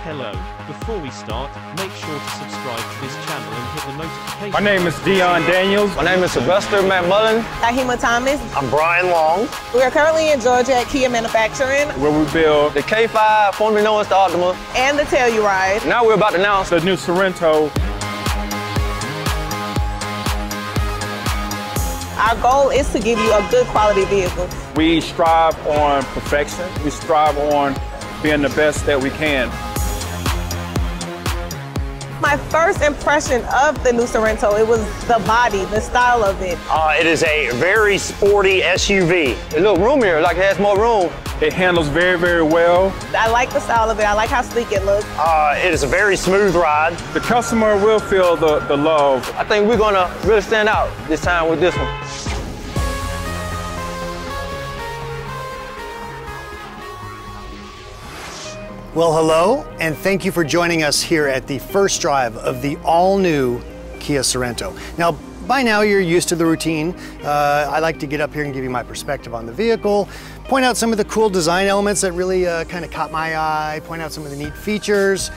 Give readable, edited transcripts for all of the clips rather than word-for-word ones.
Hello. Before we start, make sure to subscribe to this channel and hit the notification. My name is Dion Daniels. My name is Sylvester McMullen. Ahima Thomas. I'm Brian Long. We are currently in Georgia at Kia Manufacturing Where we build The K5, formerly known as the Optima. and the Telluride. Now we're about to announce the new Sorento. Our goal is to give you a good quality vehicle. We strive on perfection. We strive on being the best that we can. My first impression of the new Sorento, it was the body, the style of it. it is a very sporty SUV. It looks roomier, like it has more room. It handles very, very well. I like the style of it. I like how sleek it looks. It is a very smooth ride. The customer will feel the love. I think we're gonna really stand out this time with this one. Well, hello, and thank you for joining us here at the first drive of the all-new Kia Sorento. Now, by now you're used to the routine. I like to get up here and give you my perspective on the vehicle, point out some of the cool design elements that really kind of caught my eye, point out some of the neat features,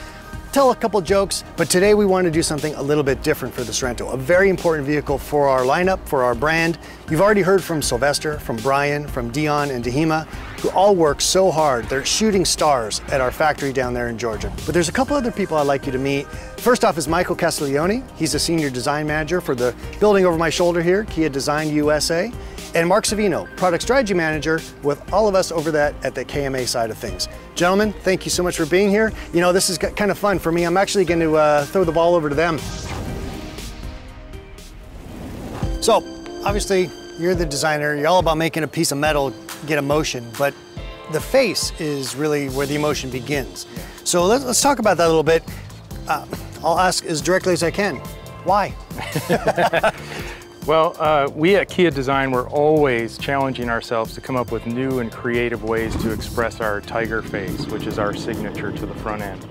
tell a couple jokes, but today we want to do something a little bit different for the Sorento, a very important vehicle for our lineup, for our brand. You've already heard from Sylvester, from Brian, from Dion and Ahima, who all work so hard. They're shooting stars at our factory down there in Georgia. But there's a couple other people I'd like you to meet. First off is Michael Castiglione. He's a senior design manager for the building over my shoulder here, Kia Design USA. And Mark Savino, product strategy manager with all of us over at the KMA side of things. Gentlemen, thank you so much for being here. You know, this is kind of fun for me. I'm actually going to throw the ball over to them. So, obviously, you're the designer. You're all about making a piece of metal get emotion, but the face is really where the emotion begins. So let's talk about that a little bit. I'll ask as directly as I can. Why? Well, we at Kia Design, we're always challenging ourselves to come up with new and creative ways to express our tiger face, which is our signature to the front end.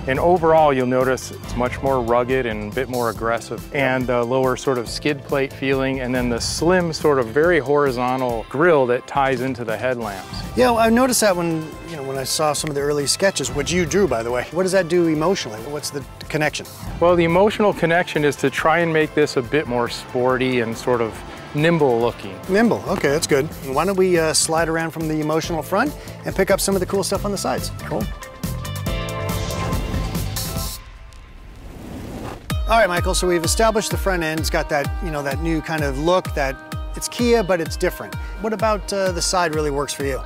And overall, you'll notice it's much more rugged and a bit more aggressive, and the lower sort of skid plate feeling, and then the slim sort of very horizontal grille that ties into the headlamps. Yeah, I noticed that when I saw some of the early sketches, which you drew, by the way. What does that do emotionally? What's the connection? Well, the emotional connection is to try and make this a bit more sporty and sort of nimble looking. Nimble, okay, that's good. Why don't we slide around from the emotional front and pick up some of the cool stuff on the sides. Cool. All right, Michael, so we've established the front end. It's got that, that new kind of look that it's Kia, but it's different. What about the side really works for you?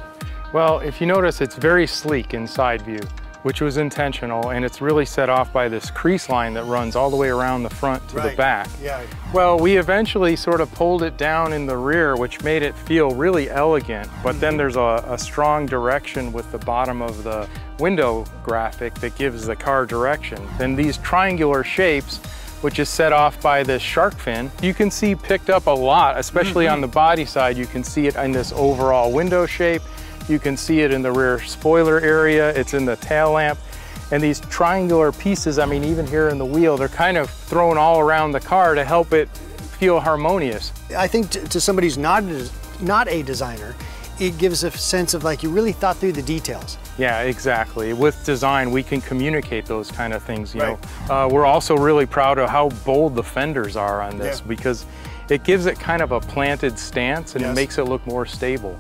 Well, if you notice, it's very sleek in side view, which was intentional, and it's really set off by this crease line that runs all the way around the front to the back. Yeah. Well, we eventually sort of pulled it down in the rear, which made it feel really elegant, but then there's a strong direction with the bottom of the window graphic that gives the car direction. Then these triangular shapes, which is set off by this shark fin, you can see picked up a lot, especially on the body side. You can see it in this overall window shape. You can see it in the rear spoiler area, it's in the tail lamp. And these triangular pieces, I mean, even here in the wheel, they're kind of thrown all around the car to help it feel harmonious. I think to somebody who's not a designer, it gives a sense of like you really thought through the details. Yeah, exactly. With design, we can communicate those kind of things, you know. We're also really proud of how bold the fenders are on this because it gives it kind of a planted stance and it makes it look more stable.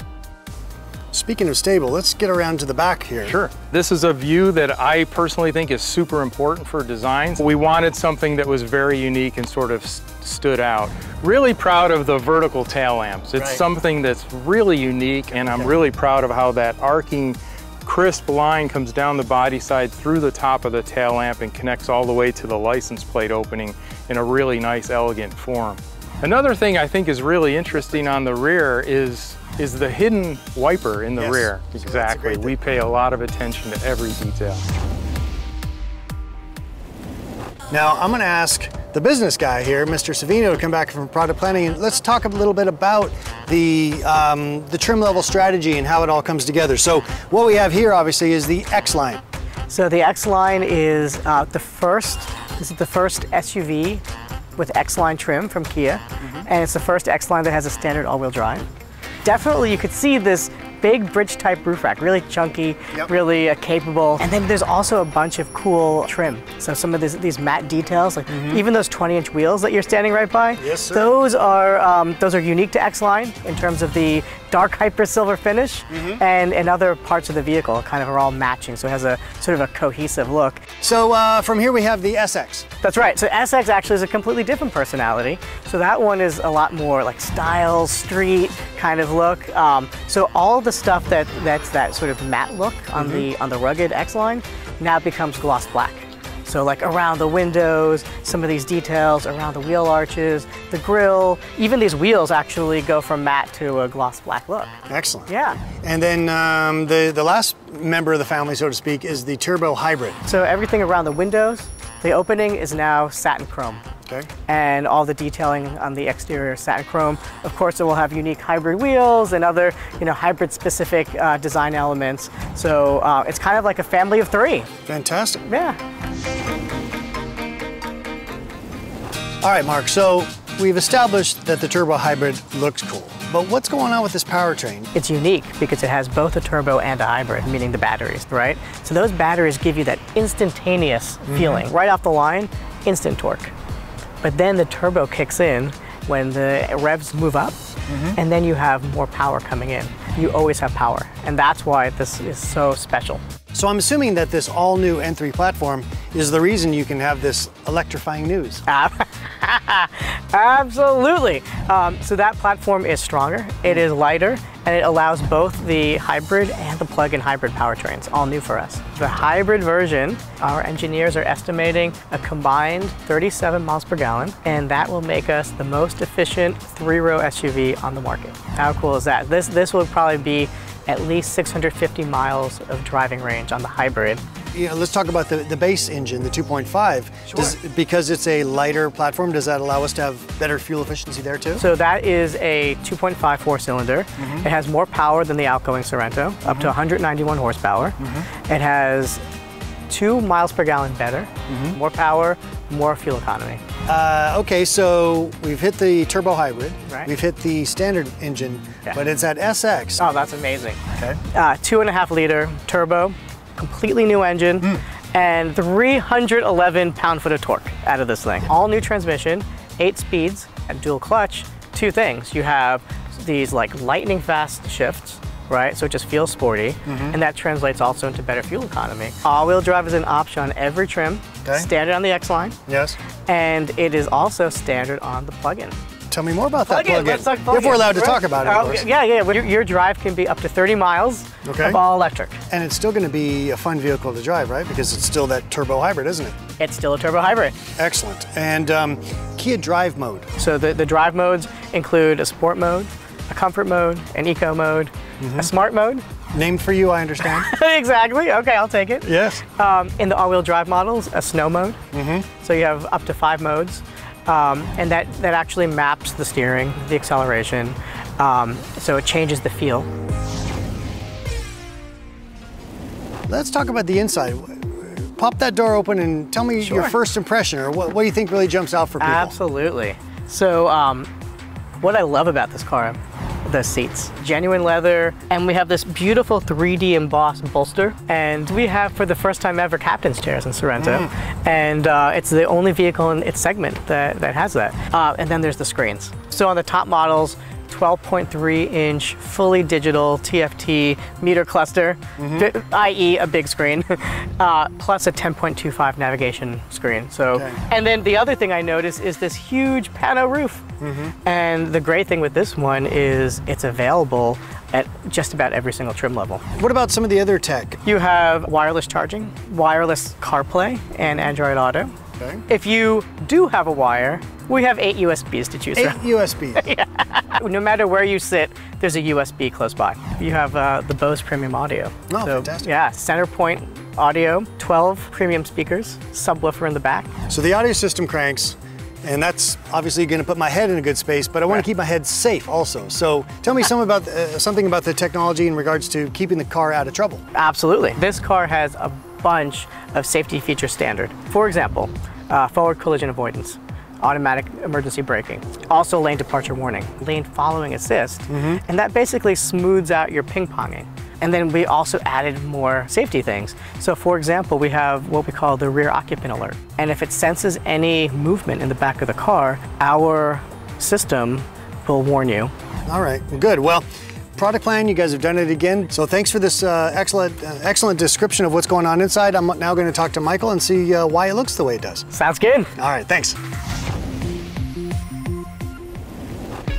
Speaking of stable, let's get around to the back here. Sure. This is a view that I personally think is super important for designs. We wanted something that was very unique and sort of stood out. Really proud of the vertical tail lamps. It's something that's really unique, and I'm really proud of how that arcing, crisp line comes down the body side through the top of the tail lamp and connects all the way to the license plate opening in a really nice, elegant form. Another thing I think is really interesting on the rear is the hidden wiper in the rear. Exactly. We pay a lot of attention to every detail. Now, I'm going to ask the business guy here, Mr. Savino, to come back from product planning, and let's talk a little bit about the trim level strategy and how it all comes together. So what we have here, obviously, is the X-Line. So the X-Line is this is the first SUV with X-Line trim from Kia, and it's the first X-Line that has a standard all-wheel drive. Definitely you could see this big bridge type roof rack, really chunky, really capable. And then there's also a bunch of cool trim. So some of these matte details, like even those 20-inch wheels that you're standing right by, yes, sir. those are unique to X-Line in terms of the dark hyper silver finish, and other parts of the vehicle kind of are all matching. So it has a sort of a cohesive look. So from here we have the SX. That's right. So SX actually is a completely different personality. So that one is a lot more like style, street kind of look. So all the stuff that's that sort of matte look on the rugged X-Line now becomes gloss black. So like around the windows, some of these details around the wheel arches, the grille, even these wheels actually go from matte to a gloss black look. Excellent. Yeah. And then the last member of the family, so to speak, is the turbo hybrid. So everything around the windows, the opening is now satin chrome. Okay. And all the detailing on the exterior satin chrome. Of course, it will have unique hybrid wheels and other, hybrid specific design elements. So it's kind of like a family of three. Fantastic. Yeah. All right, Mark, so we've established that the turbo hybrid looks cool, but what's going on with this powertrain? It's unique because it has both a turbo and a hybrid, meaning the batteries, right? So those batteries give you that instantaneous feeling. Right off the line, instant torque. But then the turbo kicks in when the revs move up, and then you have more power coming in. You always have power, and that's why this is so special. So I'm assuming that this all-new N3 platform is the reason you can have this electrifying news. Absolutely. So that platform is stronger, it is lighter, and it allows both the hybrid and the plug-in hybrid powertrains, all new for us. The hybrid version, our engineers are estimating a combined 37 miles per gallon, and that will make us the most efficient three-row SUV on the market. How cool is that? This will probably be at least 650 miles of driving range on the hybrid. Let's talk about the base engine, the 2.5. Sure. Because it's a lighter platform, does that allow us to have better fuel efficiency there too? So that is a 2.5 four-cylinder. It has more power than the outgoing Sorento, up to 191 horsepower. It has 2 miles per gallon better, more power, more fuel economy. Okay, so we've hit the turbo hybrid, Right. We've hit the standard engine, but it's at SX. Oh, that's amazing. Okay. 2.5 liter turbo, completely new engine, and 311 pound-foot of torque out of this thing. All new transmission, 8 speeds, and dual clutch. Two things, you have these like lightning fast shifts, right? So it just feels sporty, and that translates also into better fuel economy. All-wheel drive is an option on every trim, standard on the X-Line. Yes. And it is also standard on the plug-in. Tell me more about that plug-in. Let's talk plug-in. If we're allowed to talk about it, of course. Yeah. Your drive can be up to 30 miles of all electric. And it's still going to be a fun vehicle to drive, right? Because it's still that turbo hybrid, isn't it? It's still a turbo hybrid. Excellent. And Kia drive mode. So the drive modes include a sport mode, a comfort mode, an eco mode, a smart mode. Named for you, I understand. Exactly. Okay, I'll take it. Yes. In the all-wheel drive models, a snow mode. So you have up to 5 modes. And that actually maps the steering, the acceleration, so it changes the feel. Let's talk about the inside. Pop that door open and tell me your first impression, or what do you think really jumps out for people? Absolutely. So what I love about this car, the seats, genuine leather, and we have this beautiful 3D embossed bolster, and we have for the first time ever captain's chairs in Sorento, and it's the only vehicle in its segment that has that. And then there's the screens. So on the top models, 12.3-inch fully digital TFT meter cluster, i.e. a big screen, plus a 10.25 navigation screen. So, and then the other thing I noticed is this huge pano roof. And the great thing with this one is it's available at just about every single trim level. What about some of the other tech? You have wireless charging, wireless CarPlay, and Android Auto. If you do have a wire, we have 8 USBs to choose from. 8 USBs. No matter where you sit, there's a USB close by. You have the Bose premium audio. Oh, fantastic. Yeah, center point audio, 12 premium speakers, subwoofer in the back. So the audio system cranks, and that's obviously going to put my head in a good space, but I want to keep my head safe also. So tell me something about the technology in regards to keeping the car out of trouble. Absolutely. This car has a bunch of safety features standard. For example, forward collision avoidance, automatic emergency braking. Also lane departure warning, lane following assist, and that basically smooths out your ping-ponging. And then we also added more safety things. So for example, we have what we call the rear occupant alert. And if it senses any movement in the back of the car, our system will warn you. All right, well, good. Well, product plan, you guys have done it again. So thanks for this excellent description of what's going on inside. I'm now going to talk to Michael and see why it looks the way it does. Sounds good. All right, thanks.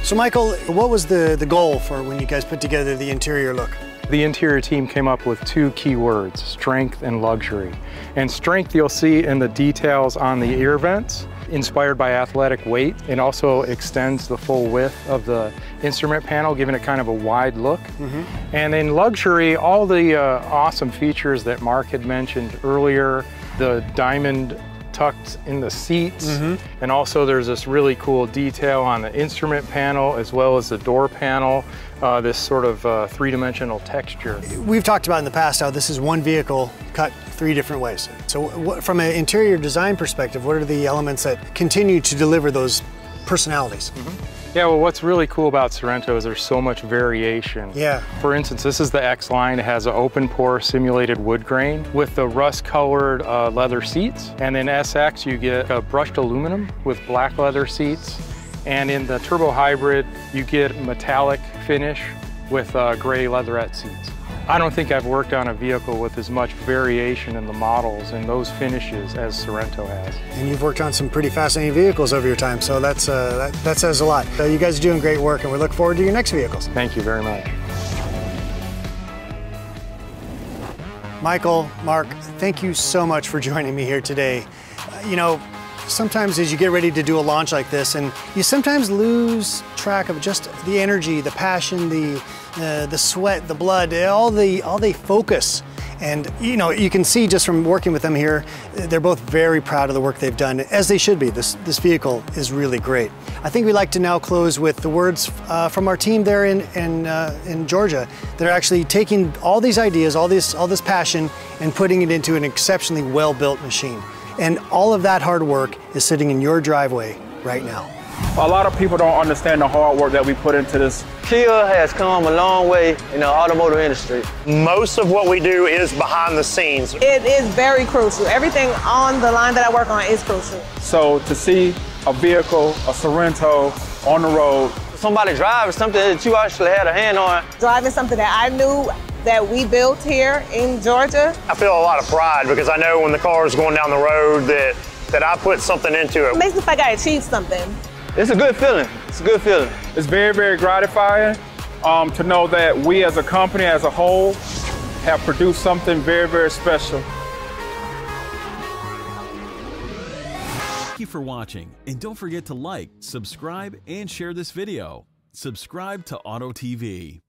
So Michael, what was the goal for when you guys put together the interior look? The interior team came up with two key words, strength and luxury. And strength you'll see in the details on the ear vents, inspired by athletic weight. It also extends the full width of the instrument panel, giving it kind of a wide look. And in luxury, all the awesome features that Mark had mentioned earlier, the diamond tucked in the seats, and also there's this really cool detail on the instrument panel as well as the door panel, this sort of three-dimensional texture. We've talked about in the past how this is one vehicle cut three different ways. So from an interior design perspective, what are the elements that continue to deliver those personalities? Yeah, well, what's really cool about Sorento is there's so much variation. Yeah. For instance, this is the X line. It has an open pore simulated wood grain with the rust-colored leather seats. And in SX, you get a brushed aluminum with black leather seats. And in the Turbo Hybrid, you get metallic finish with gray leatherette seats. I don't think I've worked on a vehicle with as much variation in the models and those finishes as Sorento has. And you've worked on some pretty fascinating vehicles over your time, so that says a lot. You guys are doing great work, and we look forward to your next vehicles. Thank you very much. Michael, Mark, thank you so much for joining me here today. You know, sometimes as you get ready to do a launch like this, and you sometimes lose track of just the energy, the passion, the sweat, the blood, all the focus. And you know, you can see just from working with them here, they're both very proud of the work they've done, as they should be. This vehicle is really great. I think we'd like to now close with the words from our team there in Georgia. They're actually taking all these ideas, all this passion, and putting it into an exceptionally well-built machine. And all of that hard work is sitting in your driveway right now. A lot of people don't understand the hard work that we put into this. Kia has come a long way in the automotive industry. Most of what we do is behind the scenes. It is very crucial. Everything on the line that I work on is crucial. So to see a vehicle, a Sorento, on the road. Somebody driving something that you actually had a hand on. Driving something that I knew that we built here in Georgia. I feel a lot of pride because I know when the car is going down the road that I put something into it. It makes me feel like I achieved something. It's a good feeling. It's a good feeling. It's very, very gratifying to know that we as a company, as a whole, have produced something very, very special. Thank you for watching, and don't forget to like, subscribe, and share this video. Subscribe to Auto TV.